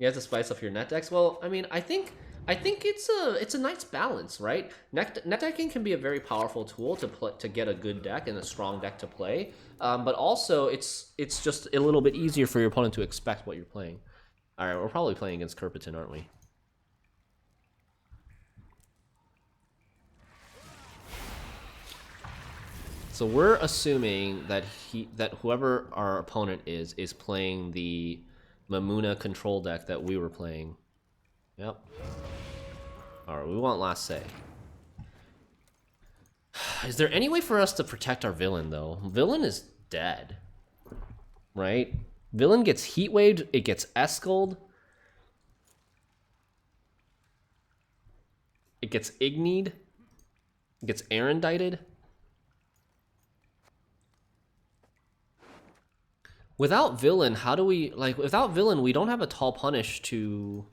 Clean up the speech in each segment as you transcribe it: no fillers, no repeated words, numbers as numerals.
You have to spice up your net decks. Well, I mean, I think it's a nice balance, right? Net decking can be a very powerful tool to get a good deck and a strong deck to play, but also it's just a little bit easier for your opponent to expect what you're playing. All right, we're probably playing against Kerpiton, aren't we? So we're assuming that whoever our opponent is playing the Mamuna control deck that we were playing. Yep. Alright, we want last say. Is there any way for us to protect our villain, though? Villain is dead. Right? Villain gets heat waved, it gets escaled. It gets ignied. It gets erendited. Without villain, how do we... Like, without villain, we don't have a tall punish to...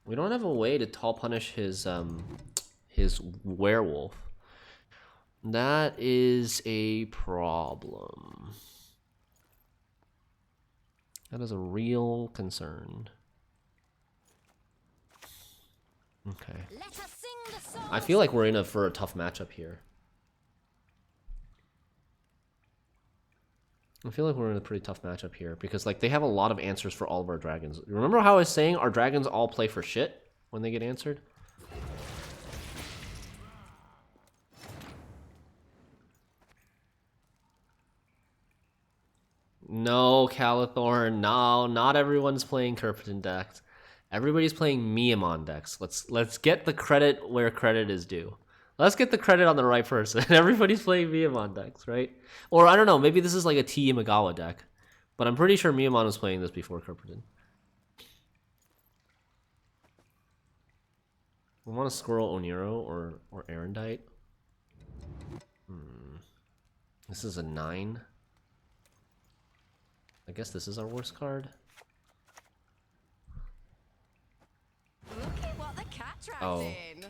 We don't have a way to tall punish his werewolf. That is a problem. That is a real concern. Okay. I feel like we're in for a tough matchup here. I feel like we're in a pretty tough matchup here because like they have a lot of answers for all of our dragons. Remember how I was saying our dragons all play for shit when they get answered? No, Calathorn. No, not everyone's playing Kerpiton decks. Everybody's playing Miamon decks. Let's get the credit where credit is due. Let's get the credit on the right person. Everybody's playing Miamon decks, right? Or I don't know, maybe this is like a T Imagawa deck. But I'm pretty sure Miamon was playing this before Kerpiton. We want to Squirrel Oniro or Erendite. This is a 9. I guess this is our worst card. Look at what the cat dragged Oh. in.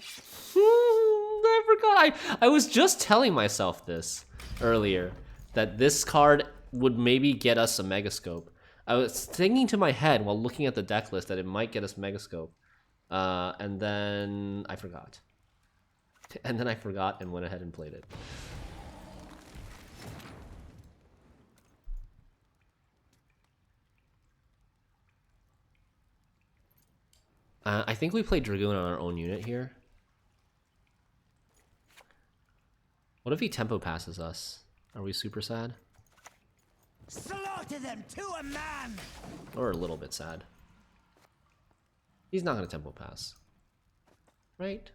I forgot. I was just telling myself this earlier, that this card would maybe get us a Megascope. I was thinking to my head while looking at the deck list that it might get us Megascope. And then I forgot. And then I forgot and went ahead and played it. I think we played Dragoon on our own unit here. What if he tempo passes us? Are we super sad? Slaughter them to a man! Or a little bit sad. He's not going to tempo pass. Right?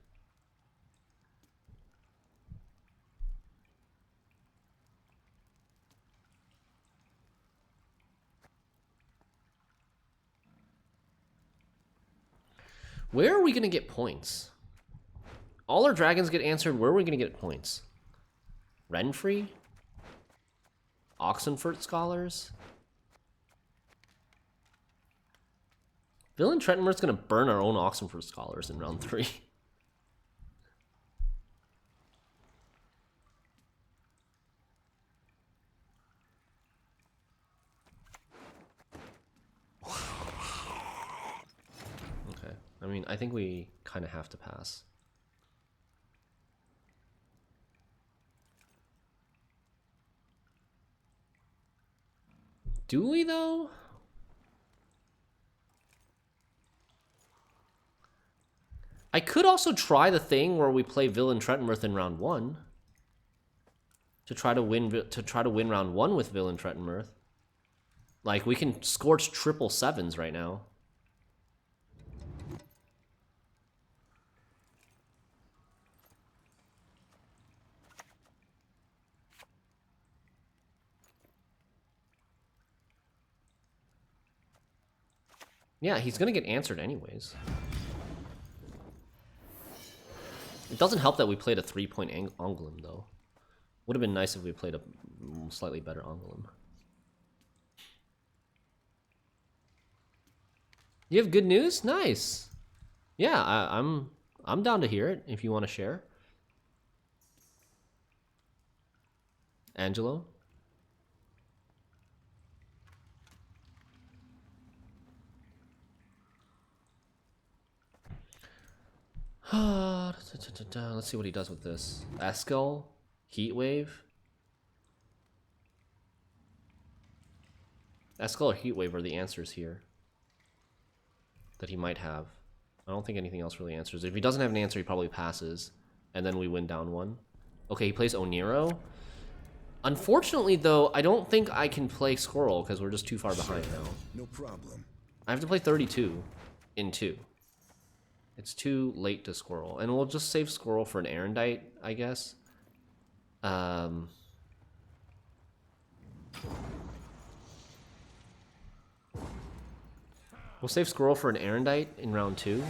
Where are we going to get points? All our dragons get answered. Where are we going to get points? Renfrey? Oxenfurt Scholars? Villain Trentonworth's going to burn our own Oxenfurt Scholars in round 3. Okay. I mean, I think we kind of have to pass. Do we, though? I could also try the thing where we play Villain Trentonworth in round 1 to try to win round 1 with Villain Trentonworth. Like, we can scorch triple 7s right now. Yeah, he's gonna get answered anyways. It doesn't help that we played a 3-point Ongolem, though. Would have been nice if we played a slightly better Ongolem. You have good news? Nice. Yeah, I'm down to hear it if you want to share. Angelo? Let's see what he does with this. Eskel, Heat Wave. Eskel or Heat Wave are the answers here that he might have. I don't think anything else really answers. If he doesn't have an answer, he probably passes, and then we win down 1. Okay, he plays Oniro. Unfortunately, though, I don't think I can play Squirrel because we're just too far behind now. No problem. I have to play 32 in 2. It's too late to Squirrel, and we'll just save Squirrel for an Erendite, I guess. We'll save Squirrel for an Erendite in round 2.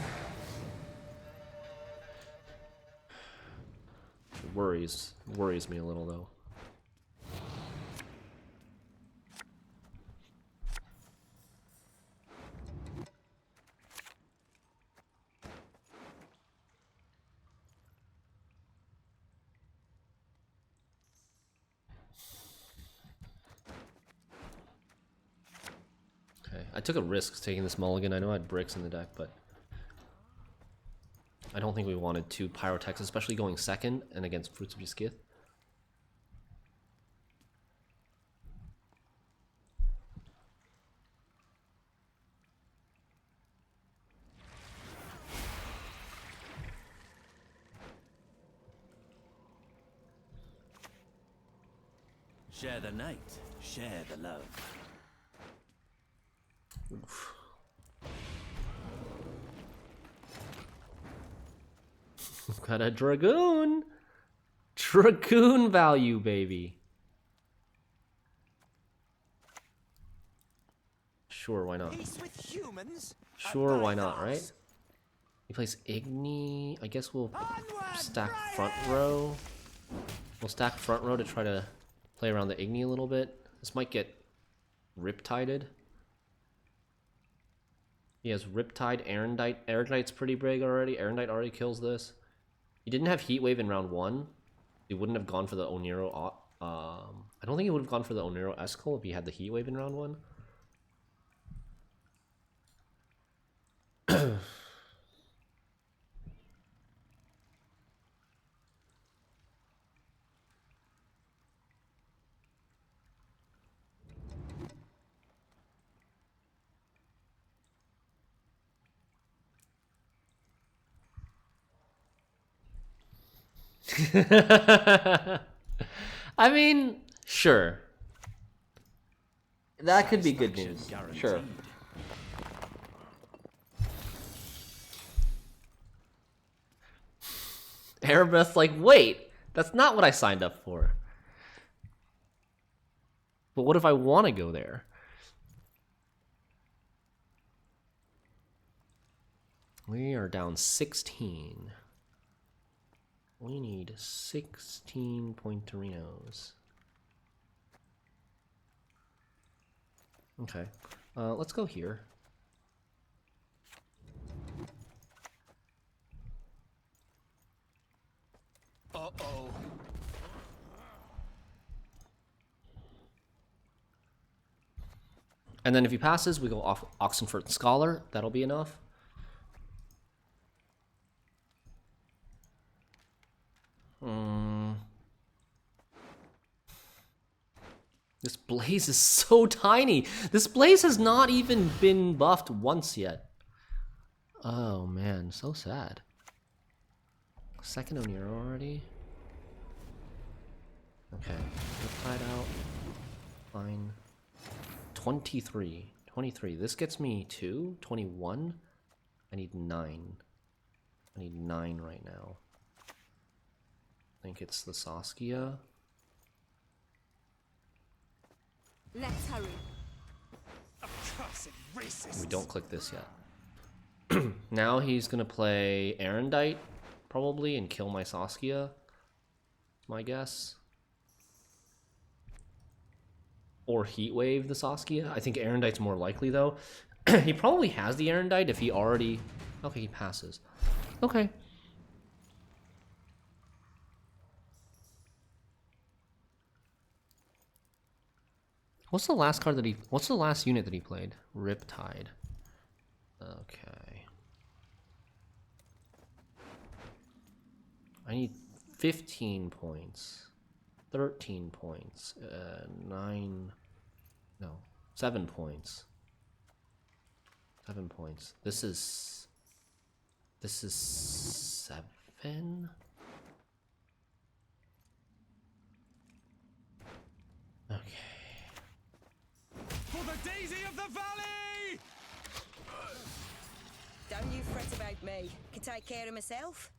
It worries me a little, though. Okay, I took a risk taking this mulligan. I know I had bricks in the deck, but I don't think we wanted 2 Pyrotechs, especially going second and against Fruits of Ysgith. Share the night, share the love. Oof. Got a Dragoon! Dragoon value, baby! Sure, why not? Peace with humans. Sure, why not, right? He plays Igni. I guess we'll stack front row. We'll stack front row to try to play around the Igni a little bit. This might get Riptided. He has Riptide, Erendite. Erendite's pretty big already. Erendite already kills this. He didn't have Heat Wave in round 1. He wouldn't have gone for the Oniro. I don't think he would have gone for the Oniro Eskel if he had the Heat Wave in round 1. I mean, sure. That could be good news. Sure. Erebeth's like, wait, that's not what I signed up for. But what if I want to go there? We are down 16. We need 16 Pointerinos. Okay, let's go here. Uh-oh. And then if he passes, we go off Oxenfurt Scholar. That'll be enough. This Blaze is so tiny. This Blaze has not even been buffed once yet. Oh man, so sad. Second Oniro already. Okay, Riptide out. Fine. 23. 23. This gets me to 21. I need 9. I need 9 right now. I think it's the Saskia. Let's hurry. Accursed racist. We don't click this yet. Now he's gonna play Erendite, probably, and kill my Saskia. My guess. Or Heatwave the Saskia. I think Erendite's more likely though. He probably has the Erendite if he already... Okay, he passes. Okay. What's the last card that he... What's the last unit that he played? Riptide. Okay. I need 15 points. 13 points. 9... No. 7 points. 7 points. This is 7? Okay. For the daisy of the valley! Don't you fret about me. Can take care of myself.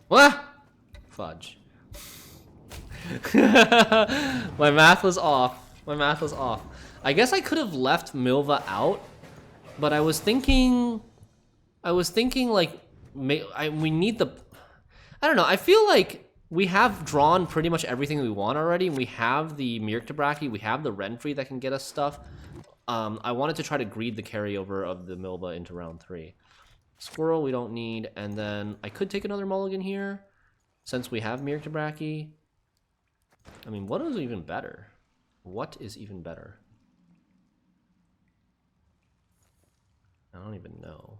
What? Fudge. My math was off. My math was off. I guess I could have left Milva out, but I was thinking like we need the. I don't know. I feel like we have drawn pretty much everything we want already. We have the Mirktabraki, we have the Renfri that can get us stuff. I wanted to try to greed the carryover of the Milva into round 3. Squirrel we don't need, and then I could take another mulligan here, since we have Mirktabraki. I mean, what is even better? What is even better? I don't even know.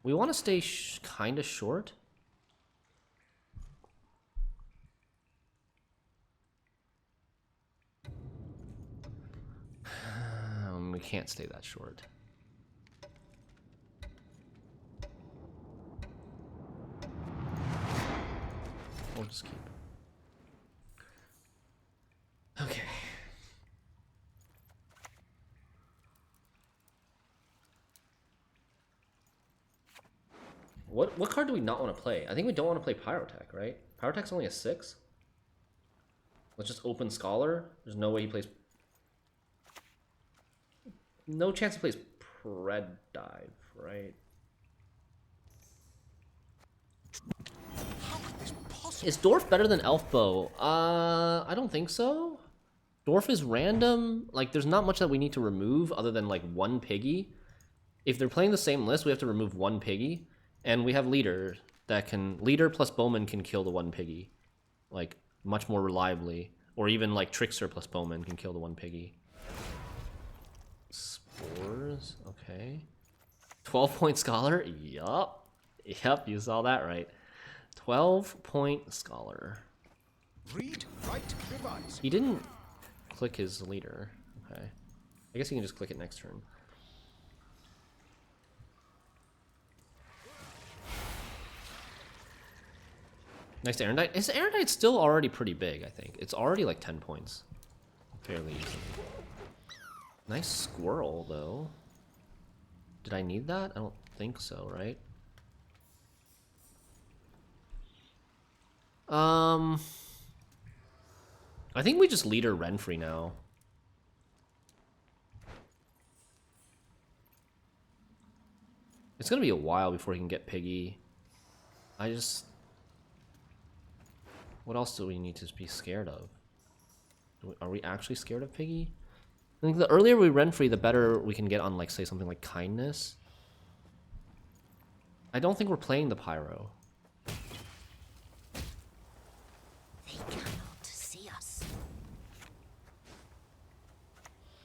We want to stay kind of short. We can't stay that short. We'll just keep. Okay. What card do we not want to play? I think we don't want to play Pyrotech, right? Pyrotech's only a 6. Let's just open Scholar. There's no way he plays. No chance he plays Pred Dive, right? Is Dwarf better than Elfbow? I don't think so. Dwarf is random. Like, there's not much that we need to remove other than, like, 1 piggy. If they're playing the same list, we have to remove 1 piggy. And we have Leader that can... Leader plus Bowman can kill the 1 piggy. Like, much more reliably. Or even, like, Trickster plus Bowman can kill the 1 piggy. Spores, okay. 12-point Scholar? Yup. Yep, you saw that right. 12-point Scholar. Read, write, revise. He didn't click his Leader. Okay. I guess he can just click it next turn. Nice Erendite. His Erendite's still already pretty big, I think. It's already like 10 points. Fairly easily. Nice Squirrel, though. Did I need that? I don't think so, right? I think we just Leader Renfri now. It's gonna be a while before he can get Piggy. What else do we need to be scared of? Are we actually scared of Piggy? I think the earlier we Renfri, the better we can get on, like, say, something like Kindness. I don't think we're playing the Pyro. They cannot see us.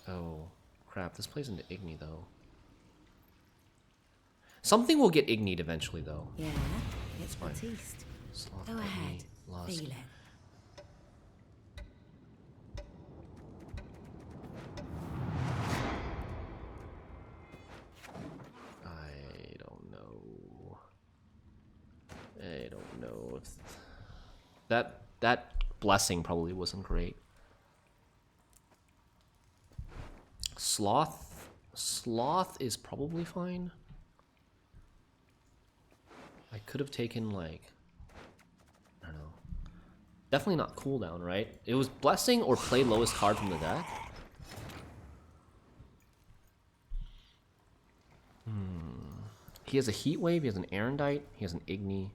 Oh, crap. This plays into Igni, though. Something will get Igni'd eventually, though. Yeah, it's fine. Batiste. Sloth, Go Igni, ahead. Lusk. Feel it. I don't know if that blessing probably wasn't great. Sloth is probably fine. I could have taken, like, I don't know. Definitely not cooldown, right? It was blessing or play lowest card from the deck. He has a Heat Wave, he has an Erendite, he has an Igni.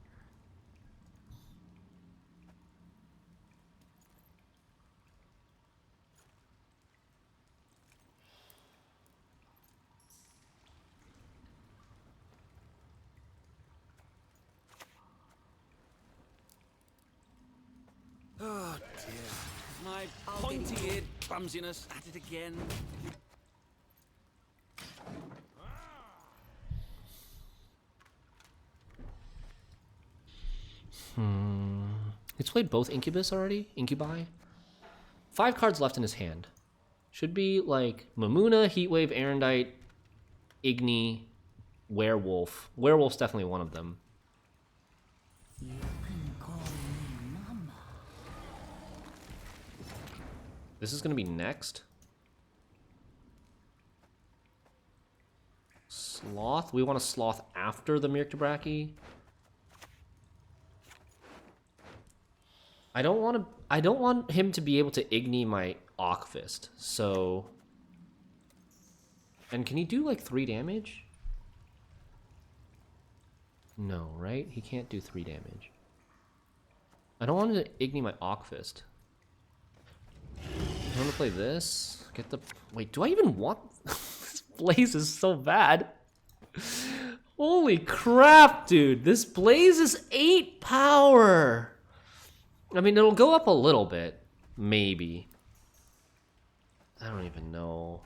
Oh dear. My pointy-eared clumsiness at it again. He's played both Incubus already? Incubi? 5 cards left in his hand. Should be like Mamuna, Heatwave, Erendite, Igni, Werewolf. Werewolf's definitely one of them. You can call me Mama. This is gonna be next. Sloth. We want to Sloth after the Mirktabraki. I don't want him to be able to Igni my Ockfist. So, and can he do like 3 damage? No, right? He can't do 3 damage. I don't want him to Igni my Ockfist. I want to play this. Get the... Wait, do I even want... This Blaze is so bad. Holy crap, dude. This Blaze is 8 power. I mean, it'll go up a little bit. Maybe. I don't even know.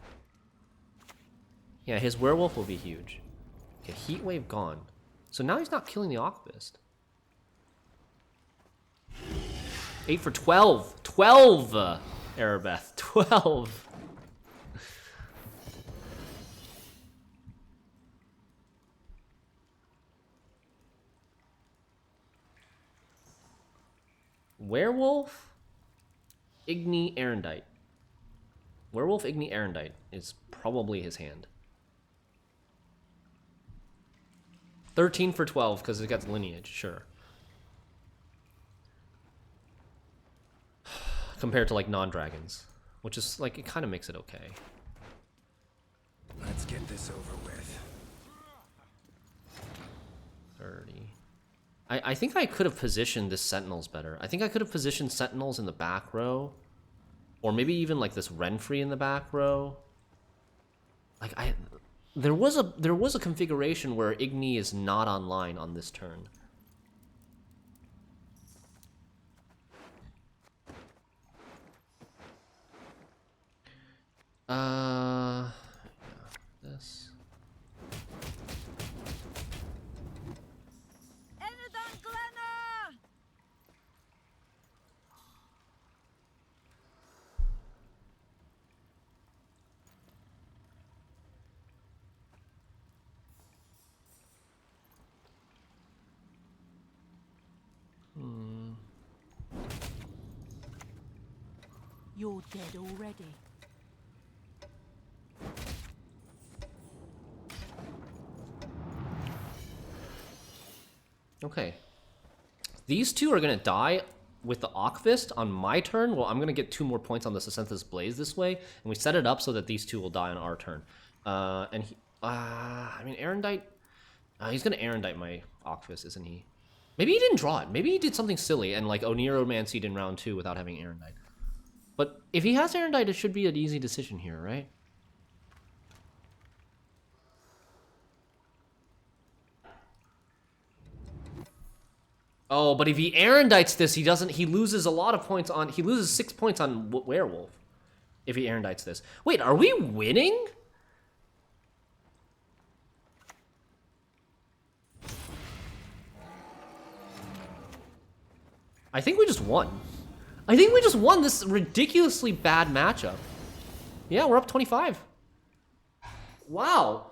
Yeah, his Werewolf will be huge. Okay, Heatwave gone. So now he's not killing the Ockfist. 8 for 12. 12! Erebeth. 12! Werewolf, Igni, Erendite. Werewolf, Igni, Erendite is probably his hand. 13 for 12 because it got lineage, sure. Compared to like non-dragons, which is like, it kind of makes it okay. Let's get this over with. 30. I think I could have positioned this Sentinels better. I think I could have positioned Sentinels in the back row. Or maybe even like this Renfrey in the back row. Like there was a configuration where Igni is not online on this turn. Yeah, this. Enedon Glenna! You're dead already. Okay. These two are going to die with the Ockfist on my turn. Well, I'm going to get 2 more points on the Sacentha's Blaze this way. And we set it up so that these two will die on our turn. I mean, Erendite... he's going to Erendite my Ockfist, isn't he? Maybe he didn't draw it. Maybe he did something silly and like Oneiromancied in round 2 without having Erendite. But if he has Erendite, it should be an easy decision here, right? Oh, but if he Erendites this, he loses a lot of points on... He loses 6 points on Werewolf if he Erendites this. Wait, are we winning? I think we just won. I think we just won this ridiculously bad matchup. Yeah, we're up 25. Wow.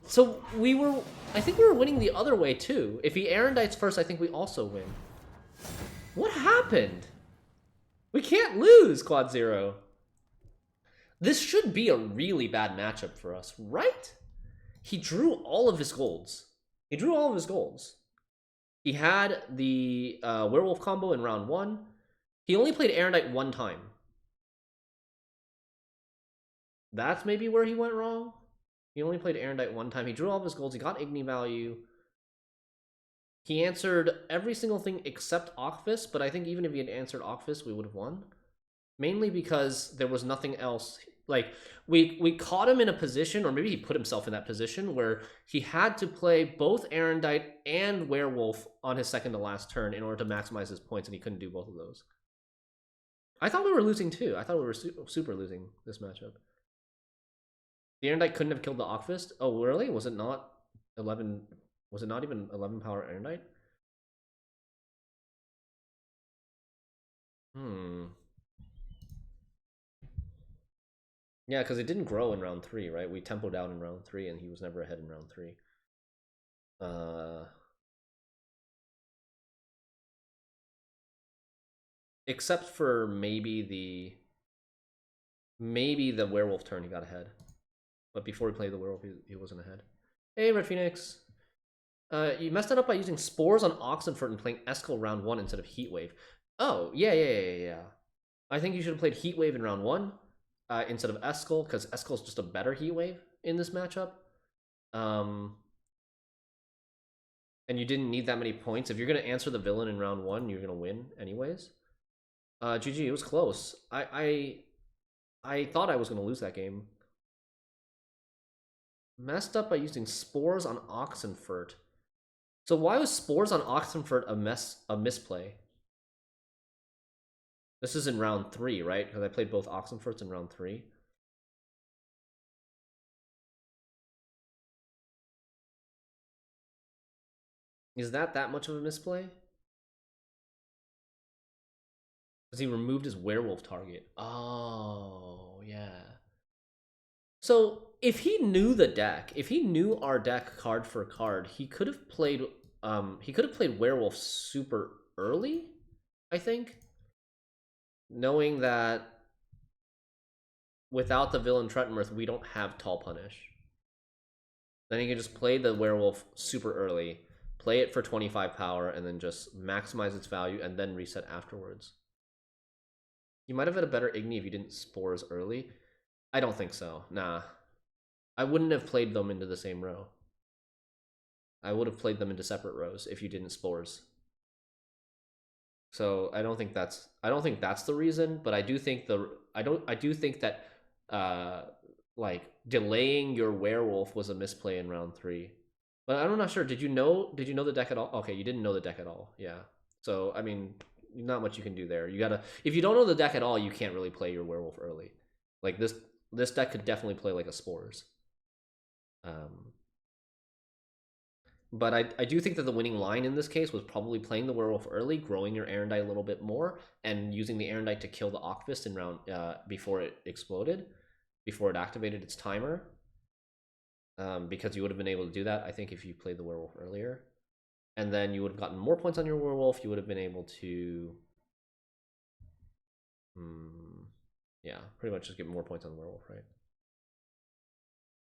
So I think we were winning the other way too. If he Erendites first, I think we also win. What happened? We can't lose, Quad Zero. This should be a really bad matchup for us, right? He drew all of his golds. He drew all of his golds. He had the Werewolf combo in round 1. He only played Erendite 1 time. That's maybe where he went wrong. He only played Erendite 1 time. He drew all of his golds. He got Igni value. He answered every single thing except Ockfist, but I think even if he had answered Ockfist, we would have won. Mainly because there was nothing else like we caught him in a position, or maybe he put himself in that position where he had to play both Erendite and Werewolf on his second to last turn in order to maximize his points, and he couldn't do both of those. I thought we were losing too. I thought we were super losing this matchup. The Erendite couldn't have killed the Ockfist. Oh, really? Was it not 11? Was it not even 11 power Erendite? Yeah, because it didn't grow in round 3, right? We tempoed out in round 3, and he was never ahead in round 3. Except for maybe the werewolf turn he got ahead. But before he played the werewolf, he wasn't ahead. Hey, Red Phoenix. You messed it up by using Spores on Oxenfurt and playing Eskel round 1 instead of Heatwave. Oh, yeah. I think you should have played Heatwave in round 1 instead of Eskel, because Eskel's just a better Heatwave in this matchup. And you didn't need that many points. If you're going to answer the villain in round 1, you're going to win anyways. GG, it was close. I thought I was going to lose that game. Messed up by using Spores on Oxenfurt. So why was Spores on Oxenfurt a misplay? This is in round 3, right? Because I played both Oxenfurts in round 3. Is that much of a misplay? Because he removed his werewolf target. Oh, yeah. So if he knew the deck, if he knew our deck card for card, he could have played werewolf super early, I think. Knowing that without the villain Trettenmirth, we don't have Tall Punish. Then he can just play the werewolf super early, play it for 25 power, and then just maximize its value and then reset afterwards. You might have had a better Igni if you didn't Spores early. I don't think so. Nah. I wouldn't have played them into the same row. I would have played them into separate rows if you didn't Spores. So I don't think that's the reason, but I do think that like delaying your werewolf was a misplay in round 3. But I'm not sure. Did you know the deck at all? Okay, you didn't know the deck at all. Yeah. So I mean, not much you can do there. You gotta, if you don't know the deck at all, you can't really play your werewolf early. Like this deck could definitely play like a Spores. But I do think that the winning line in this case was probably playing the werewolf early, growing your Erendite a little bit more, and using the Erendite to kill the Ockfist in round before it exploded, before it activated its timer. Because you would have been able to do that, I think, if you played the werewolf earlier. And then you would have gotten more points on your werewolf. You would have been able to, yeah, pretty much just get more points on the werewolf, right?